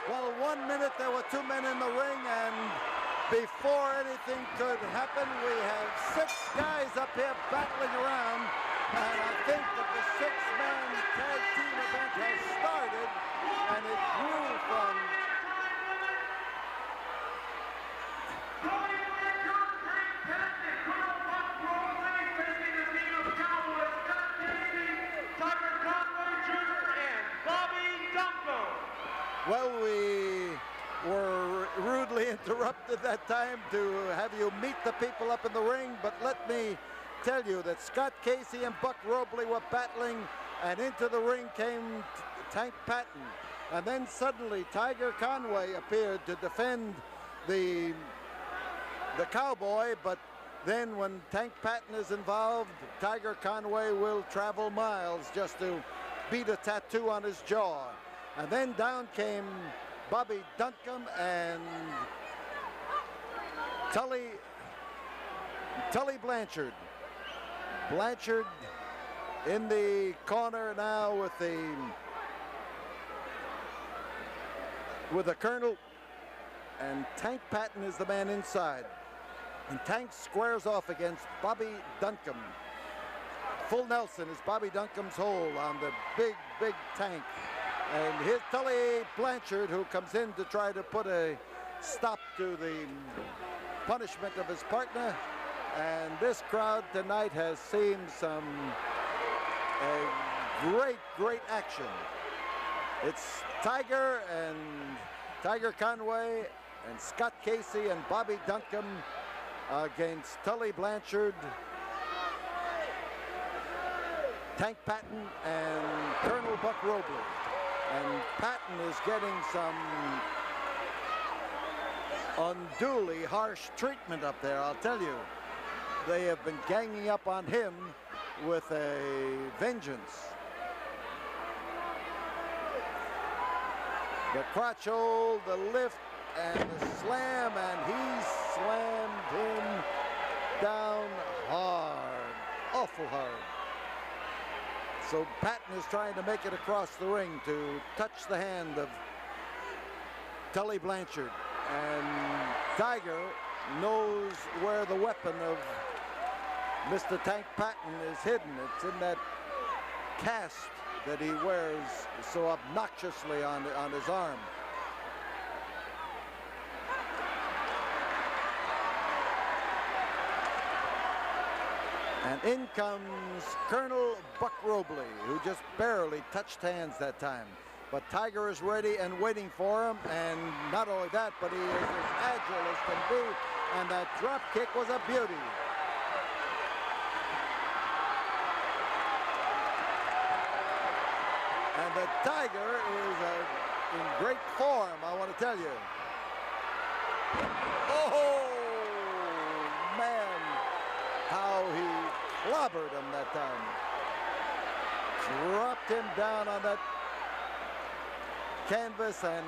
Well, 1 minute there were 2 men in the ring, and before anything could happen, we have 6 guys up here battling around, and I think that the 6-man tag team event has started, and it grew from Tully Blanchard, Patton, Robley, facing the team of Cowboys, Tiger Conway Jr. and Bobby Duncum. Well, we were rudely interrupted that time to have you meet the people up in the ring, but let me tell you that Scott Casey and Buck Robley were battling, and into the ring came Tank Patton. And then suddenly Tiger Conway appeared to defend the Cowboy, but then when Tank Patton is involved, Tiger Conway will travel miles just to beat a tattoo on his jaw. And then down came Bobby Duncum and Tully Blanchard. Blanchard in the corner now with the Colonel, and Tank Patton is the man inside. And Tank squares off against Bobby Duncum. Full Nelson is Bobby Duncum's hold on the big Tank. And here's Tully Blanchard, who comes in to try to put a stop to the punishment of his partner. And this crowd tonight has seen some great action. It's Tiger Conway and Scott Casey and Bobby Duncum against Tully Blanchard, Tank Patton, and Colonel Buck Robley. And Patton is getting some unduly harsh treatment up there, I'll tell you. They have been ganging up on him with a vengeance. The crotch hold, the lift, and the slam, and he slammed him down hard, awful hard. So Patton is trying to make it across the ring to touch the hand of Tully Blanchard. And Tiger knows where the weapon of Mr. Tank Patton is hidden. It's in that cast that he wears so obnoxiously on his arm. And in comes Colonel Buck Robley, who just barely touched hands that time. But Tiger is ready and waiting for him, and not only that, but he is as agile as can be, and that drop kick was a beauty. And the Tiger is in great form, I want to tell you. Oh, man, how he clobbered him that time. Dropped him down on that canvas, and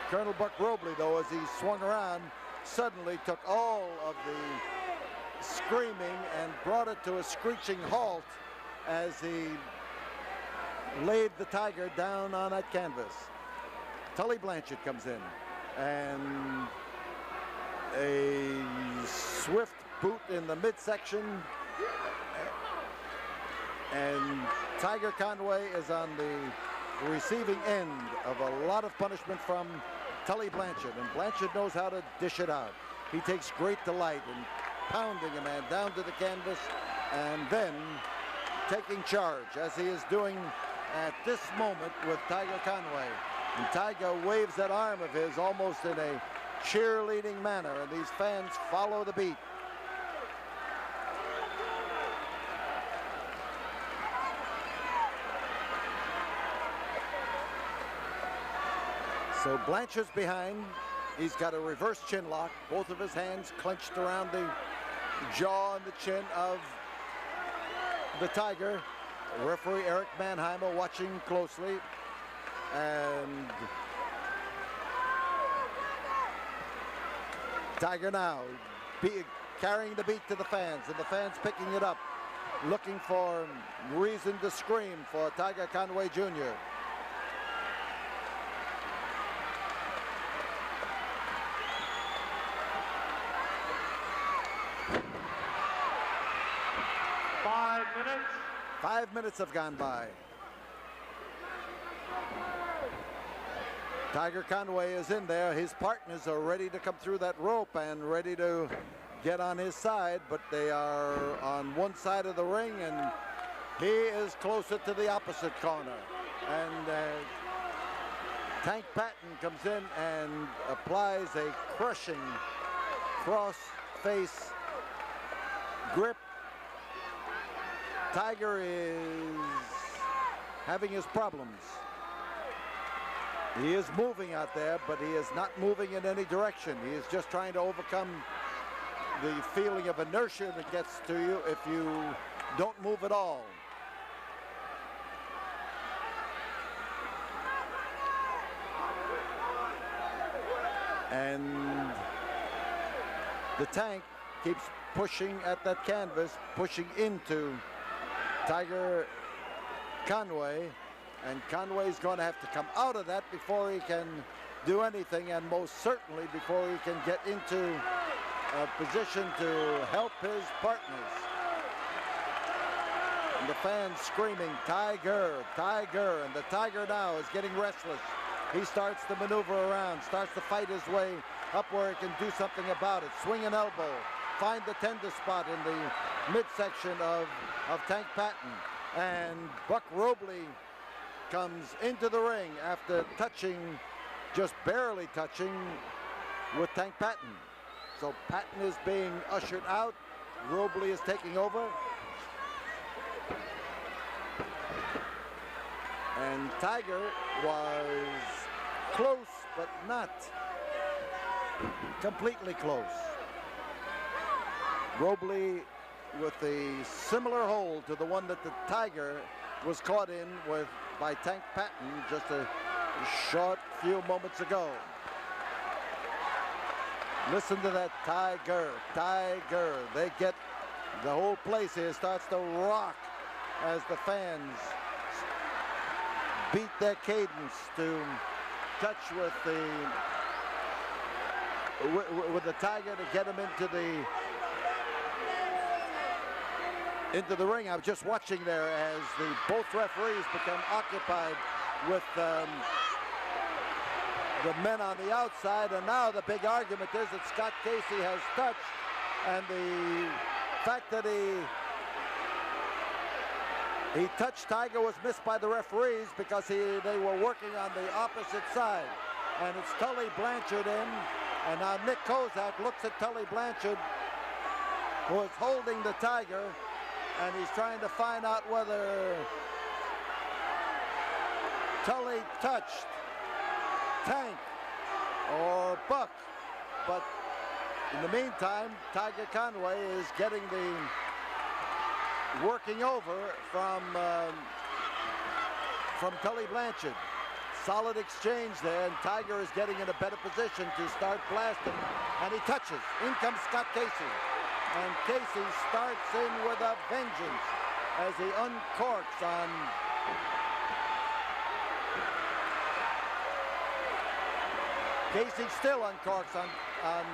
Colonel Buck Robley, though, as he swung around, suddenly took all of the screaming and brought it to a screeching halt as he laid the Tiger down on that canvas. Tully Blanchard comes in, and a swift boot in the midsection, and Tiger Conway is on the receiving end of a lot of punishment from Tully Blanchard, and Blanchard knows how to dish it out. He takes great delight in pounding a man down to the canvas and then taking charge, as he is doing at this moment with Tiger Conway. And Tiger waves that arm of his almost in a cheerleading manner, and these fans follow the beat. So Blanchard's behind. He's got a reverse chin lock, both of his hands clenched around the jaw and the chin of the Tiger. Referee Eric Mannheimer watching closely, and Tiger now carrying the beat to the fans, and the fans picking it up, looking for reason to scream for Tiger Conway Jr. 5 minutes have gone by. Tiger Conway is in there. His partners are ready to come through that rope and ready to get on his side, but they are on one side of the ring, and he is closer to the opposite corner. And Tank Patton comes in and applies a crushing cross-face grip. Tiger is having his problems. He is moving out there, but he is not moving in any direction. He is just trying to overcome the feeling of inertia that gets to you if you don't move at all. And the Tank keeps pushing at that canvas, pushing into Tiger Conway, and Conway's going to have to come out of that before he can do anything, and most certainly before he can get into a position to help his partners. And the fans screaming, Tiger, Tiger, and the Tiger now is getting restless. He starts to maneuver around, starts to fight his way up where he can do something about it. Swing an elbow, find the tender spot in the midsection of Tank Patton. And Buck Robley comes into the ring after touching, just barely touching, with Tank Patton. So Patton is being ushered out. Robley is taking over. And Tiger was close, but not completely close. Robley with a similar hold to the one that the Tiger was caught in with by Tank Patton just a short few moments ago. Listen to that, Tiger, Tiger. They get, the whole place here starts to rock as the fans beat their cadence to touch with the Tiger to get him into the ring. I was just watching there as both referees become occupied with the men on the outside, and now the big argument is that Scott Casey has touched, and the fact that he touched Tiger was missed by the referees because they were working on the opposite side. And it's Tully Blanchard in, and now Nick Kozak looks at Tully Blanchard, who is holding the Tiger, and he's trying to find out whether Tully touched Tank or Buck. But in the meantime, Tiger Conway is getting the working over from Tully Blanchard. Solid exchange there, and Tiger is getting in a better position to start blasting, and he touches. In comes Scott Casey, and Casey starts in with a vengeance as he uncorks on Casey still uncorks on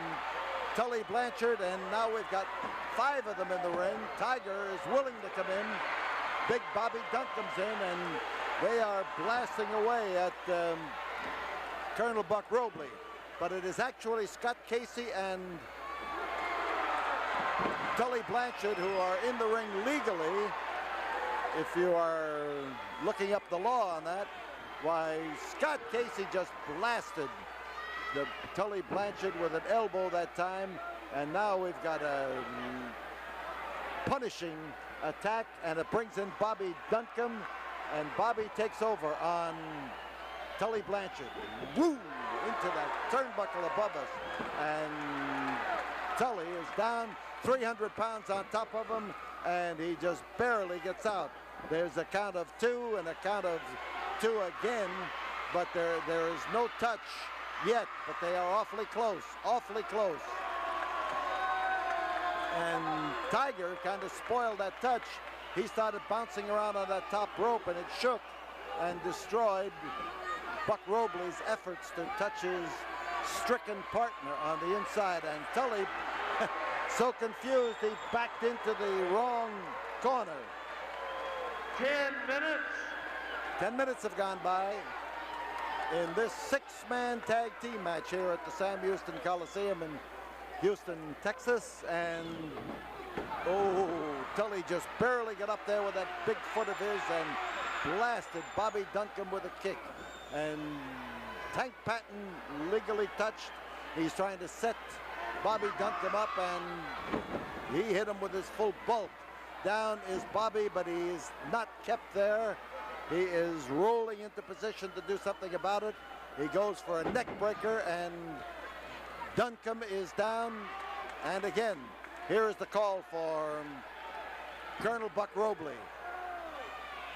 Tully Blanchard, and now we've got 5 of them in the ring. Tiger is willing to come in. Big Bobby Duncum's in, and they are blasting away at Colonel Buck Robley. But it is actually Scott Casey and Tully Blanchard who are in the ring legally. If you are looking up the law on that, why, Scott Casey just blasted the Tully Blanchard with an elbow that time, and now we've got a punishing attack, and it brings in Bobby Duncum, and Bobby takes over on Tully Blanchard. Woo! Into that turnbuckle above us, and Tully is down 300 pounds on top of him, and he just barely gets out. There's a count of 2 and a count of 2 again, but there is no touch yet, but they are awfully close, awfully close. And Tiger kind of spoiled that touch. He started bouncing around on that top rope, and it shook and destroyed Buck Robley's efforts to touch his stricken partner on the inside. And Tully, so confused, he backed into the wrong corner. 10 minutes. 10 minutes have gone by in this 6-man tag team match here at the Sam Houston Coliseum in Houston, Texas. And oh, Tully just barely got up there with that big foot of his and blasted Bobby Duncum with a kick. And Tank Patton legally touched. He's trying to set Bobby Duncum up, and he hit him with his full bulk. Down is Bobby, but he is not kept there. He is rolling into position to do something about it. He goes for a neck breaker, and Duncum is down. And again, here is the call for Colonel Buck Robley.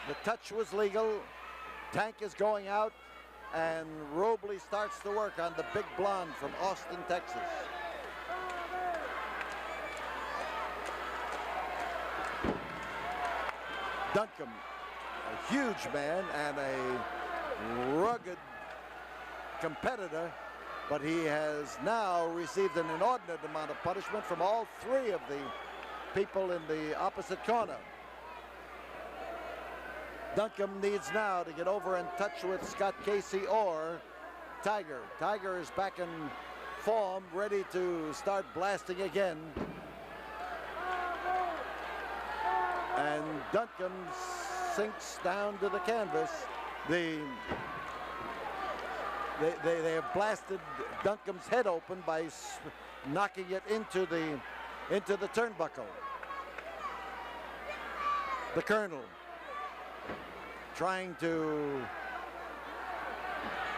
The touch was legal. Tank is going out, and Robley starts to work on the big blonde from Austin, Texas. Duncum, a huge man and a rugged competitor, but he has now received an inordinate amount of punishment from all three of the people in the opposite corner. Duncum needs now to get over and touch with Scott Casey or Tiger. Tiger is back in form, ready to start blasting again. And Duncum sinks down to the canvas. They have blasted Duncum's head open by knocking it into the turnbuckle. The Colonel trying to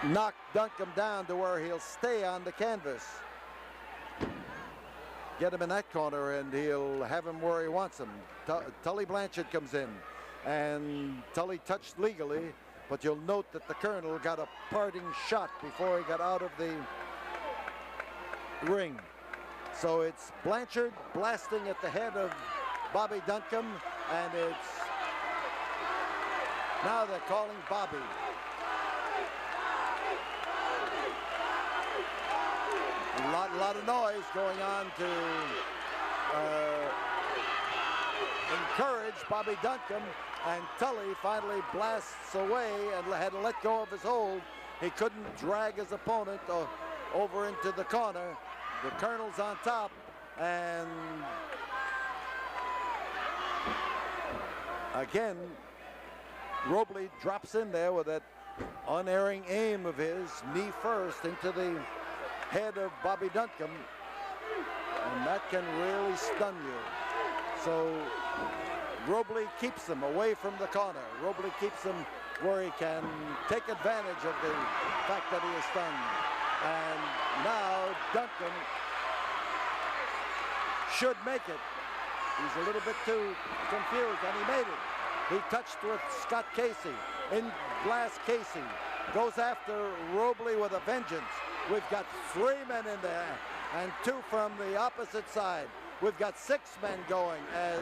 knock Duncum down to where he'll stay on the canvas. Get him in that corner and he'll have him where he wants him. Tully Blanchard comes in, and Tully touched legally, but you'll note that the Colonel got a parting shot before he got out of the ring. So it's Blanchard blasting at the head of Bobby Duncum, and it's now they're calling Bobby. A lot of noise going on to encourage Bobby Duncum, and Tully finally blasts away and had to let go of his hold. He couldn't drag his opponent over into the corner. The Colonel's on top, and again, Robley drops in there with that unerring aim of his, knee first into the head of Bobby Duncum, and that can really stun you. So Robley keeps him away from the corner. Robley keeps him where he can take advantage of the fact that he is stunned. And now Duncum should make it. He's a little bit too confused, and he made it. He touched with Scott Casey. In blast Casey. Goes after Robley with a vengeance. We've got 3 men in there and 2 from the opposite side. We've got 6 men going as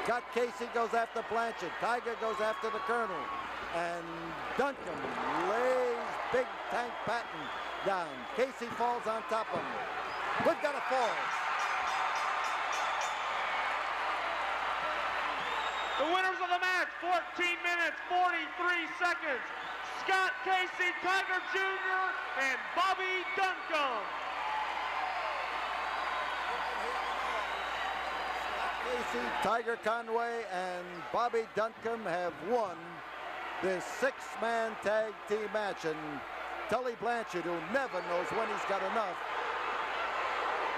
Scott Casey goes after Blanchard. Tiger goes after the Colonel. And Duncum lays Big Tank Patton down. Casey falls on top of him. We've got a fall. The winners of the match, 14 minutes, 43 seconds. Scott Casey, Tiger Jr., and Bobby Duncum. Casey, Tiger Conway, and Bobby Duncum have won this 6-man tag team match. And Tully Blanchard, who never knows when he's got enough,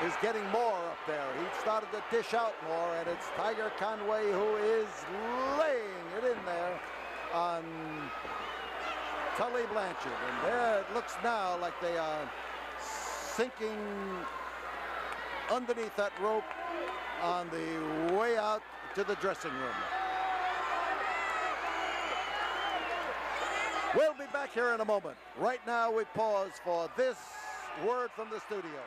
is getting more up there. He started to dish out more, and it's Tiger Conway who is laying it in there on Tully Blanchard. And there it looks now like they are sinking underneath that rope on the way out to the dressing room. We'll be back here in a moment. Right now we pause for this word from the studio.